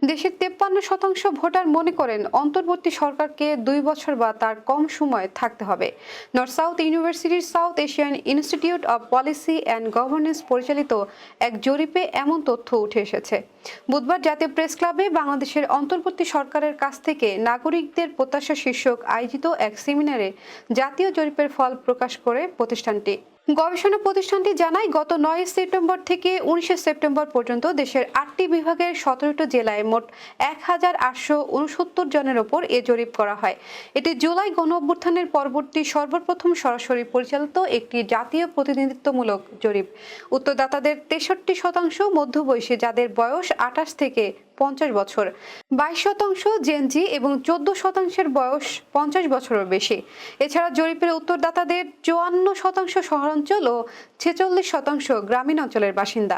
দেশের 53% ভোটার মনে করেন অন্তর্বর্তী সরকারকে 2 বছর বা তার কম সময় থাকতে হবে। নর্থ সাউথ ইউনিভার্সিটির south Asian institute of policy and governance পরিচালিত এক জরিপে এমন তথ্য উঠে এসেছে। বুধবার জাতীয় প্রেস ক্লাবে বাংলাদেশের অন্তর্বর্তী সরকারের কাছ থেকে নাগরিকদের প্রত্যাশা শীর্ষক আয়োজিত এক সেমিনারে জাতীয় জরিপের ফল প্রকাশ করে প্রতিষ্ঠানটি। গবেষণা প্রতিষ্ঠানটি জানায়, গত 9 সেপ্টেম্বর থেকে 19 সেপ্টেম্বর পর্যন্ত দেশের 8টি বিভাগের 17টি জেলায় মোট 1869 জনের ওপর এ জরিপ করা হয়। এটি জুলাই গণঅভ্যুত্থানের পরবর্তী সর্বপ্রথম সরাসরি পরিচালিত একটি জাতীয় প্রতিনিধিত্বমূলক জরিপ। উত্তরদাতাদের 63% মধ্যবয়সী, যাদের বয়স 28 থেকে 50 বছর, 22% জেনজি এবং 14% বয়স 50 বছরের বেশি। এছাড়া জরিপের উত্তরদাতাদের 54% শহরাঞ্চল ও 46% গ্রামীণ অঞ্চলের বাসিন্দা।